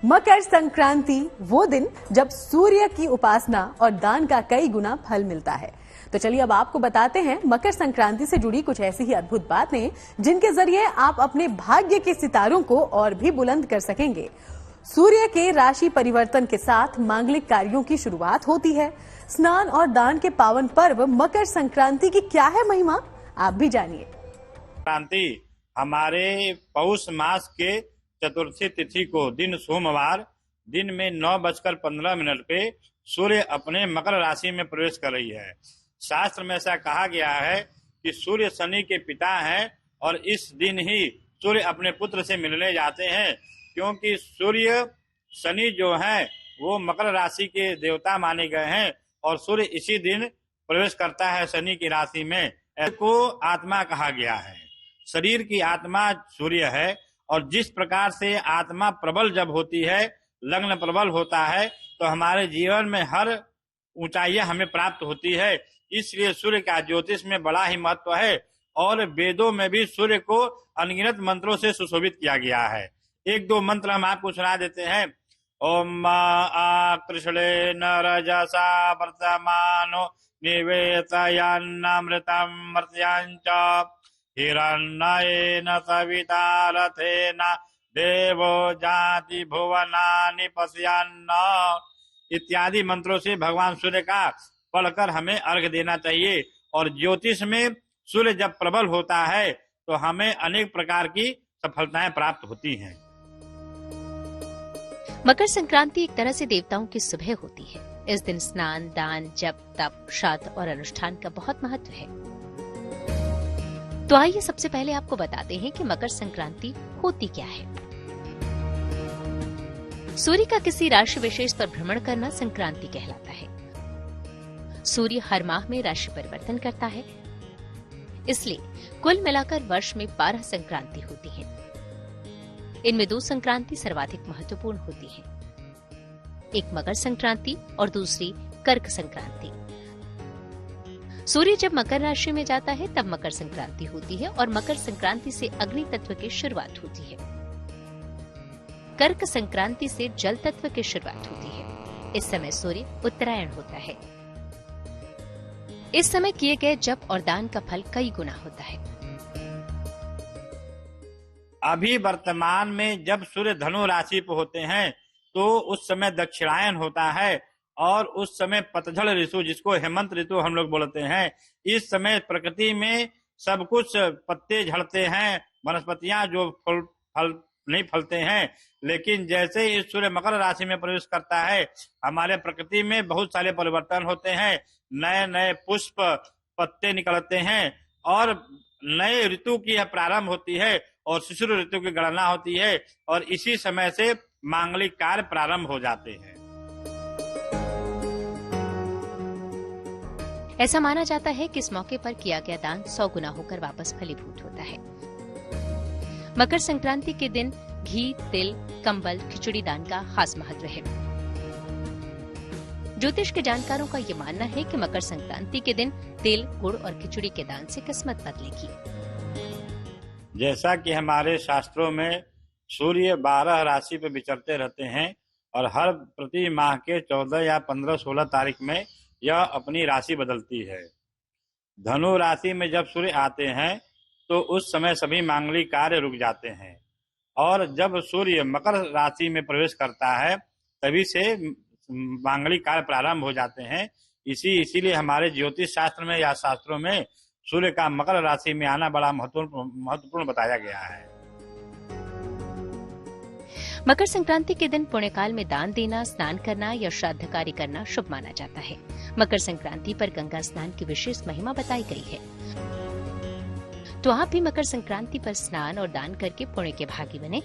मकर संक्रांति वो दिन जब सूर्य की उपासना और दान का कई गुना फल मिलता है। तो चलिए अब आपको बताते हैं मकर संक्रांति से जुड़ी कुछ ऐसी ही अद्भुत बातें जिनके जरिए आप अपने भाग्य के सितारों को और भी बुलंद कर सकेंगे। सूर्य के राशि परिवर्तन के साथ मांगलिक कार्यों की शुरुआत होती है। स्नान और दान के पावन पर्व मकर संक्रांति की क्या है महिमा, आप भी जानिए। संक्रांति हमारे पौष मास के चतुर्थी तिथि को दिन सोमवार दिन में 9:15 पे सूर्य अपने मकर राशि में प्रवेश कर रही है। शास्त्र में ऐसा कहा गया है कि सूर्य शनि के पिता हैं और इस दिन ही सूर्य अपने पुत्र से मिलने जाते हैं, क्योंकि सूर्य शनि जो है वो मकर राशि के देवता माने गए हैं और सूर्य इसी दिन प्रवेश करता है शनि की राशि में। को आत्मा कहा गया है। शरीर की आत्मा सूर्य है और जिस प्रकार से आत्मा प्रबल जब होती है, लग्न प्रबल होता है, तो हमारे जीवन में हर ऊंचाइयां हमें प्राप्त होती है। इसलिए सूर्य का ज्योतिष में बड़ा ही महत्व है और वेदों में भी सूर्य को अनगिनत मंत्रों से सुशोभित किया गया है। एक दो मंत्र हम आपको सुना देते हैं। ओम कृष्णेन रजसा वर्तमानो निवेशयन्नमृतं मर्त्यांच हिरण्येन सविता रथेन देवो जाति भुवनानि पश्यन्न इत्यादि मंत्रों से भगवान सूर्य का पढ़कर हमें अर्घ्य देना चाहिए। और ज्योतिष में सूर्य जब प्रबल होता है तो हमें अनेक प्रकार की सफलताएं प्राप्त होती हैं। मकर संक्रांति एक तरह से देवताओं की सुबह होती है। इस दिन स्नान, दान, जप, तप, श्राद्ध और अनुष्ठान का बहुत महत्व है। तो आइए सबसे पहले आपको बताते हैं कि मकर संक्रांति होती क्या है। सूर्य का किसी राशि विशेष पर भ्रमण करना संक्रांति कहलाता है। सूर्य हर माह में राशि परिवर्तन करता है, इसलिए कुल मिलाकर वर्ष में 12 संक्रांति होती हैं। इनमें 2 संक्रांति सर्वाधिक महत्वपूर्ण होती हैं, एक मकर संक्रांति और दूसरी कर्क संक्रांति। सूर्य जब मकर राशि में जाता है तब मकर संक्रांति होती है और मकर संक्रांति से अग्नि तत्व की शुरुआत होती है। कर्क संक्रांति से जल तत्व की शुरुआत होती है। इस समय सूर्य उत्तरायण होता है। इस समय किए गए जप और दान का फल कई गुना होता है। अभी वर्तमान में जब सूर्य धनु राशि पर होते हैं तो उस समय दक्षिणायन होता है और उस समय पतझड़ ऋतु, जिसको हेमंत ऋतु हम लोग बोलते हैं, इस समय प्रकृति में सब कुछ पत्ते झड़ते हैं, वनस्पतियां जो फल नहीं फलते हैं। लेकिन जैसे ही सूर्य मकर राशि में प्रवेश करता है, हमारे प्रकृति में बहुत सारे परिवर्तन होते हैं। नए नए पुष्प, पत्ते निकलते हैं और नए ऋतु की प्रारंभ होती है और शिशिर ऋतु की गणना होती है और इसी समय से मांगलिक कार्य प्रारंभ हो जाते हैं। ऐसा माना जाता है कि इस मौके पर किया गया दान 100 गुना होकर वापस फलीभूत होता है। मकर संक्रांति के दिन घी, तिल, कंबल, खिचड़ी दान का खास महत्व है। ज्योतिष के जानकारों का ये मानना है कि मकर संक्रांति के दिन तिल, गुड़ और खिचड़ी के दान से किस्मत बदलेगी। जैसा कि हमारे शास्त्रों में सूर्य 12 राशि पर विचरते रहते हैं और हर प्रति माह के 14 या 15, 16 तारीख में यह अपनी राशि बदलती है। धनु राशि में जब सूर्य आते हैं तो उस समय सभी मांगलिक कार्य रुक जाते हैं और जब सूर्य मकर राशि में प्रवेश करता है तभी से मांगलिक कार्य प्रारंभ हो जाते हैं। इसीलिए हमारे ज्योतिष शास्त्र में या शास्त्रों में सूर्य का मकर राशि में आना बड़ा महत्वपूर्ण बताया गया है। मकर संक्रांति के दिन पुण्यकाल में दान देना, स्नान करना या श्राद्ध कार्य करना शुभ माना जाता है। मकर संक्रांति पर गंगा स्नान की विशेष महिमा बताई गई है। तो आप भी मकर संक्रांति पर स्नान और दान करके पुण्य के भागी बने।